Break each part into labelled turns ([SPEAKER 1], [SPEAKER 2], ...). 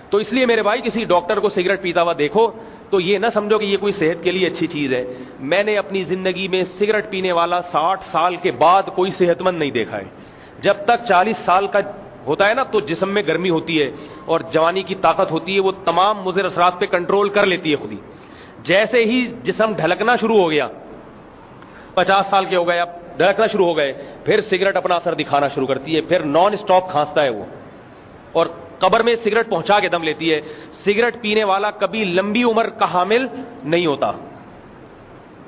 [SPEAKER 1] تو اس لیے میرے بھائی کسی ڈاکٹر کو سگریٹ پیتا ہوا دیکھو تو یہ نہ سمجھو کہ یہ کوئی صحت کے لیے اچھی چیز ہے. میں نے اپنی زندگی میں سگریٹ پینے والا 60 سال کے بعد کوئی صحت مند نہیں دیکھا ہے. جب تک 40 سال کا ہوتا ہے نا تو جسم میں گرمی ہوتی ہے اور جوانی کی طاقت ہوتی ہے, وہ تمام مضر اثرات پہ کنٹرول کر لیتی ہے خود ہی. جیسے ہی جسم ڈھلکنا شروع ہو گیا, 50 سال کے ہو گئے, اب ڈھلکنا شروع ہو گئے, پھر سگریٹ اپنا اثر دکھانا شروع کرتی ہے, پھر نان اسٹاپ کھانستا ہے وہ, اور قبر میں سگریٹ پہنچا کے دم لیتی ہے. سگریٹ پینے والا کبھی لمبی عمر کا حامل نہیں ہوتا,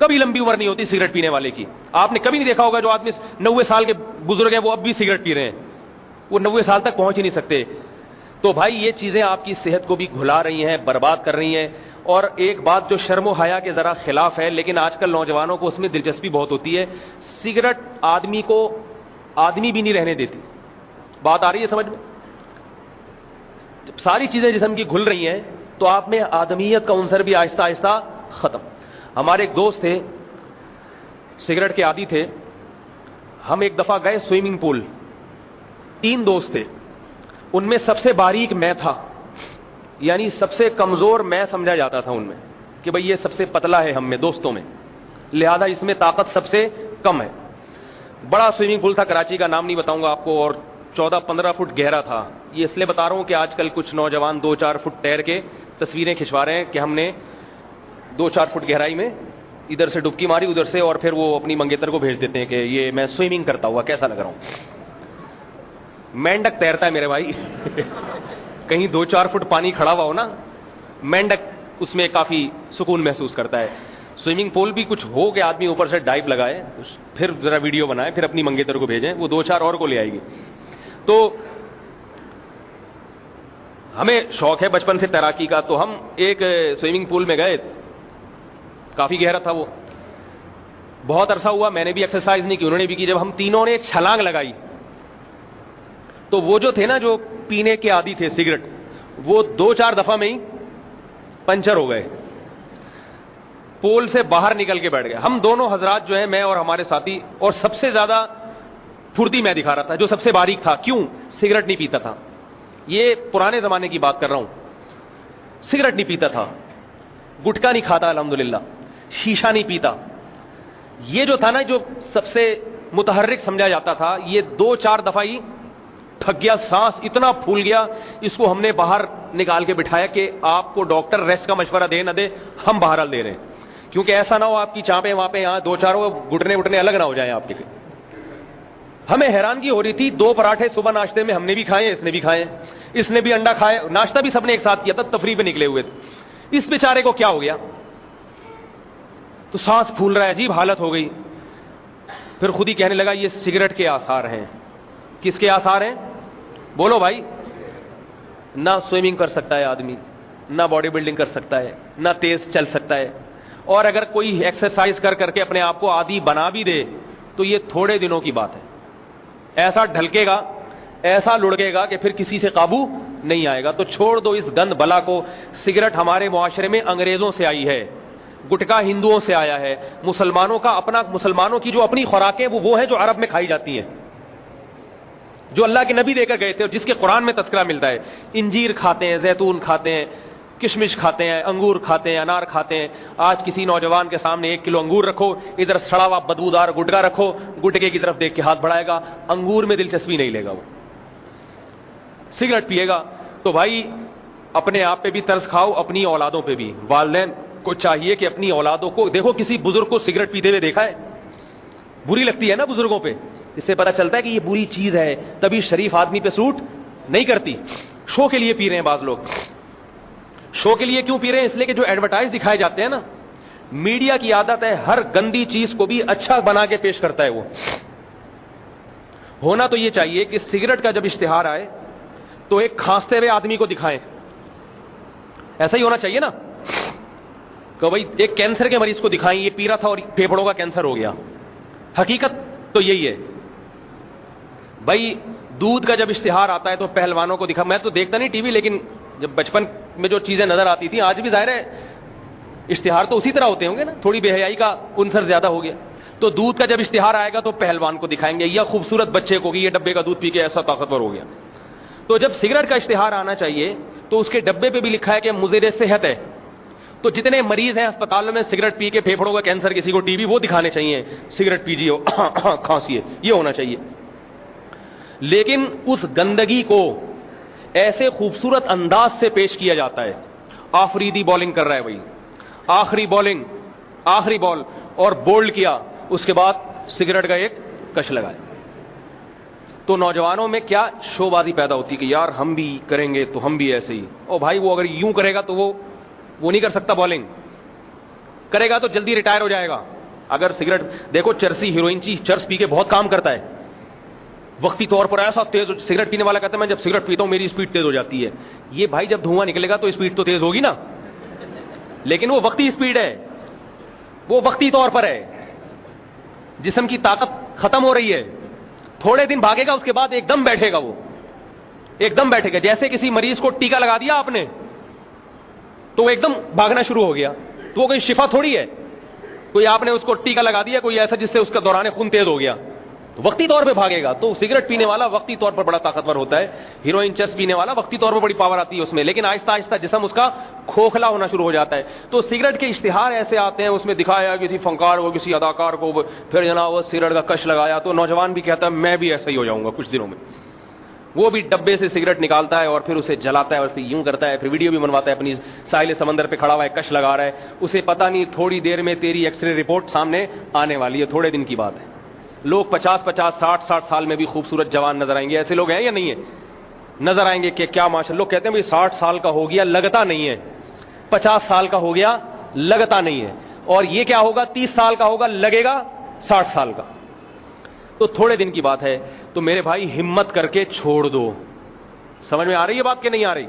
[SPEAKER 1] کبھی لمبی عمر نہیں ہوتی سگریٹ پینے والے کی. آپ نے کبھی نہیں دیکھا ہوگا جو آدمی 90 سال کے بزرگ ہیں وہ اب بھی سگریٹ پی رہے ہیں, وہ 90 سال تک پہنچ ہی نہیں سکتے. تو بھائی یہ چیزیں آپ کی صحت کو بھی گھلا رہی ہیں, برباد کر رہی ہیں. اور ایک بات جو شرم و حیا کے ذرا خلاف ہے, لیکن آج کل نوجوانوں کو اس میں دلچسپی بہت ہوتی ہے, سگریٹ آدمی کو آدمی بھی نہیں رہنے دیتی. بات آ رہی ہے سمجھ میں؟ جب ساری چیزیں جسم کی گھل رہی ہیں تو آپ میں آدمیت کا عنصر بھی آہستہ آہستہ ختم. ہمارے ایک دوست تھے, سگریٹ کے عادی تھے. ہم ایک دفعہ گئے سوئمنگ پول, 3 دوست تھے, ان میں سب سے باریک میں تھا, یعنی سب سے کمزور میں سمجھا جاتا تھا ان میں کہ بھئی یہ سب سے پتلا ہے ہم میں دوستوں میں, لہذا اس میں طاقت سب سے کم ہے. بڑا سوئمنگ پول تھا, کراچی کا نام نہیں بتاؤں گا آپ کو, اور 14-15 فٹ گہرا تھا. یہ اس لیے بتا رہا ہوں کہ آج کل کچھ نوجوان 2-4 فٹ تیر کے تصویریں کھنچوا رہے ہیں کہ ہم نے 2-4 فٹ گہرائی میں ادھر سے ڈبکی ماری ادھر سے, اور پھر وہ اپنی منگیتر کو بھیج دیتے ہیں کہ یہ میں سوئمنگ کرتا ہوا کیسا لگ رہا ہوں. مینڈک تیرتا ہے میرے بھائی کہیں 2-4 فٹ پانی کھڑا ہوا ہو نا, مینڈک اس میں کافی سکون محسوس کرتا ہے. سوئمنگ پول بھی کچھ ہو کہ آدمی اوپر سے ڈائیو لگائے, پھر ذرا ویڈیو بنائے, پھر اپنی منگیتر کو بھیجیں, وہ 2-4 اور کو لے آئے گی. تو ہمیں شوق ہے بچپن سے تیراکی کا, تو ہم ایک سوئمنگ پول میں گئے, کافی گہرا تھا وہ. بہت عرصہ ہوا میں نے بھی ایکسرسائز نہیں کی, انہوں نے بھی کی. جب ہم تینوں نے چھلانگ لگائی تو وہ جو تھے نا جو پینے کے عادی تھے سگریٹ, وہ 2-4 دفعہ میں ہی پنچر ہو گئے, پول سے باہر نکل کے بیٹھ گئے. ہم دونوں حضرات جو ہیں, میں اور ہمارے ساتھی, اور سب سے زیادہ پھرتی میں دکھا رہا تھا جو سب سے باریک تھا. کیوں؟ سگریٹ نہیں پیتا تھا. یہ پرانے زمانے کی بات کر رہا ہوں, سگریٹ نہیں پیتا تھا, گٹکا نہیں کھاتا الحمدللہ, شیشہ نہیں پیتا. یہ جو تھا نا جو سب سے متحرک سمجھا جاتا تھا, یہ 2-4 دفعہ ہی تھک گیا, سانس اتنا پھول گیا, اس کو ہم نے باہر نکال کے بٹھایا کہ آپ کو ڈاکٹر ریسٹ کا مشورہ دے نہ دے, ہم بہرحال دے رہے ہیں, کیونکہ ایسا نہ ہو آپ کی چانپیں وہاں پہ یہاں 2-4 گھٹنے وٹنے الگ نہ ہو جائیں آپ کے. ہمیں حیرانگی ہو رہی تھی, 2 پراٹھے صبح ناشتے میں ہم نے بھی کھائے, اس نے بھی کھائے, اس نے بھی انڈا کھایا, ناشتہ بھی سب نے ایک ساتھ کیا تھا, تفریح پہ نکلے ہوئے تھے. اس بیچارے کو کیا ہو گیا, تو سانس پھول رہا ہے, عجیب حالت ہو گئی. پھر خود ہی کہنے لگا یہ سگریٹ کے آثار ہیں. کس کے آثار ہیں بولو بھائی؟ نہ سوئمنگ کر سکتا ہے آدمی, نہ باڈی بلڈنگ کر سکتا ہے, نہ تیز چل سکتا ہے, اور اگر کوئی ایکسرسائز کر کر کے اپنے آپ کو عادی بنا بھی دے تو یہ تھوڑے دنوں کی بات ہے. ایسا ڈھلکے گا, ایسا لڑکے گا کہ پھر کسی سے قابو نہیں آئے گا. تو چھوڑ دو اس گند بلا کو. سگریٹ ہمارے معاشرے میں انگریزوں سے آئی ہے, گٹکا ہندوؤں سے آیا ہے. مسلمانوں کا اپنا, مسلمانوں کی جو اپنی خوراکیں وہ ہیں جو عرب میں کھائی جاتی ہیں, جو اللہ کے نبی دے کر گئے تھے اور جس کے قرآن میں تذکرہ ملتا ہے. انجیر کھاتے ہیں, زیتون کھاتے ہیں, کشمش کھاتے ہیں, انگور کھاتے ہیں, انار کھاتے ہیں. آج کسی نوجوان کے سامنے 1 کلو انگور رکھو, ادھر سڑا ہوا بدبودار گٹکا رکھو, گٹکے کی طرف دیکھ کے ہاتھ بڑھائے گا, انگور میں دلچسپی نہیں لے گا, وہ سگریٹ پیے گا. تو بھائی اپنے آپ پہ بھی ترس کھاؤ, اپنی اولادوں پہ بھی. والدین کو چاہیے کہ اپنی اولادوں کو دیکھو, کسی بزرگ کو سگریٹ پیتے ہوئے دیکھا ہے؟ بری لگتی ہے نا بزرگوں پہ, اس سے پتہ چلتا ہے کہ یہ بری چیز ہے, تبھی شریف آدمی پہ سوٹ نہیں کرتی. شو کے لیے پی رہے ہیں بعض لوگ. شو کے لیے کیوں پی رہے ہیں؟ اس لیے کہ جو ایڈورٹائز دکھائے جاتے ہیں نا, میڈیا کی عادت ہے ہر گندی چیز کو بھی اچھا بنا کے پیش کرتا ہے. وہ ہونا تو یہ چاہیے کہ سگریٹ کا جب اشتہار آئے تو ایک کھانستے ہوئے آدمی کو دکھائیں, ایسا ہی ہونا چاہیے نا, کہ بھائی ایک کینسر کے مریض کو دکھائیں یہ پی رہا تھا اور پھیپھڑوں کا کینسر ہو گیا. حقیقت تو یہی ہے بھائی. دودھ کا جب اشتہار آتا ہے تو پہلوانوں کو دکھا, میں تو دیکھتا نہیں ٹی وی, لیکن جب بچپن میں جو چیزیں نظر آتی تھیں, آج بھی ظاہر ہے اشتہار تو اسی طرح ہوتے ہوں گے نا, تھوڑی بے حیائی کا عنصر زیادہ ہو گیا. تو دودھ کا جب اشتہار آئے گا تو پہلوان کو دکھائیں گے, یا خوبصورت بچے کو کہ یہ ڈبے کا دودھ پی کے ایسا طاقتور ہو گیا. تو جب سگریٹ کا اشتہار آنا چاہیے تو اس کے ڈبے پہ بھی لکھا ہے کہ مضر صحت ہے. تو جتنے مریض ہیں اسپتالوں میں سگریٹ پی کے پھیپھڑوں کا کینسر, کسی کو ٹی بی, وہ دکھانے چاہیے سگریٹ پیجیے کھانسی ہے, یہ ہونا چاہیے. لیکن اس گندگی کو ایسے خوبصورت انداز سے پیش کیا جاتا ہے. آفریدی بالنگ کر رہا ہے بھائی, آخری بالنگ, آخری بال, اور بولڈ کیا, اس کے بعد سگریٹ کا ایک کش لگایا. تو نوجوانوں میں کیا شو بازی پیدا ہوتی ہے کہ یار ہم بھی کریں گے تو ہم بھی ایسے ہی. او بھائی وہ اگر یوں کرے گا تو وہ نہیں کر سکتا, بالنگ کرے گا تو جلدی ریٹائر ہو جائے گا. اگر سگریٹ دیکھو, چرسی ہیروئن چرس پی کے بہت کام کرتا ہے وقتی طور پر, ایسا تیز. سگریٹ پینے والا کہتا ہے میں جب سگریٹ پیتا ہوں میری اسپیڈ تیز ہو جاتی ہے. یہ بھائی جب دھواں نکلے گا تو اسپیڈ تو تیز ہوگی نا, لیکن وہ وقتی اسپیڈ ہے, وہ وقتی طور پر ہے. جسم کی طاقت ختم ہو رہی ہے, تھوڑے دن بھاگے گا, اس کے بعد ایک دم بیٹھے گا, وہ ایک دم بیٹھے گا. جیسے کسی مریض کو ٹیکا لگا دیا آپ نے تو وہ ایک دم بھاگنا شروع ہو گیا, تو وہ کوئی شفا تھوڑی ہے. کوئی آپ نے اس کو ٹیکا لگا دیا کوئی ایسا جس سے اس کا دوران خون تیز ہو گیا, تو وقتی طور پہ بھاگے گا. تو سگریٹ پینے والا وقتی طور پر بڑا طاقتور ہوتا ہے, ہیروئن چرس پینے والا وقتی طور پر بڑی پاور آتی ہے اس میں, لیکن آہستہ آہستہ جسم اس کا کھوکھلا ہونا شروع ہو جاتا ہے. تو سگریٹ کے اشتہار ایسے آتے ہیں, اس میں دکھایا کسی فنکار کو, کسی اداکار کو, پھر جناب وہ سگریٹ کا کش لگایا, تو نوجوان بھی کہتا ہے میں بھی ایسا ہی ہو جاؤں گا کچھ دنوں میں. وہ بھی ڈبے سے سگریٹ نکالتا ہے اور پھر اسے جلاتا ہے اور پھر یوں کرتا ہے, پھر ویڈیو بھی بنواتا ہے اپنی ساحل سمندر پہ کھڑا ہوا ہے, کش لگا رہا ہے. اسے پتہ نہیں تھوڑی دیر میں تیری ایکس رے رپورٹ سامنے آنے والی ہے, تھوڑے دن کی بات ہے. لوگ 50-50 60-60 سال میں بھی خوبصورت جوان نظر آئیں گے. ایسے لوگ ہیں یا نہیں ہیں؟ نظر آئیں گے کہ کیا ماشاء اللہ. لوگ کہتے ہیں بھائی 60 سال کا ہو گیا لگتا نہیں ہے, 50 سال کا ہو گیا لگتا نہیں ہے, اور یہ کیا ہوگا 30 سال کا ہوگا لگے گا 60 سال کا. تو تھوڑے دن کی بات ہے. تو میرے بھائی ہمت کر کے چھوڑ دو. سمجھ میں آ رہی ہے بات کہ نہیں آ رہی؟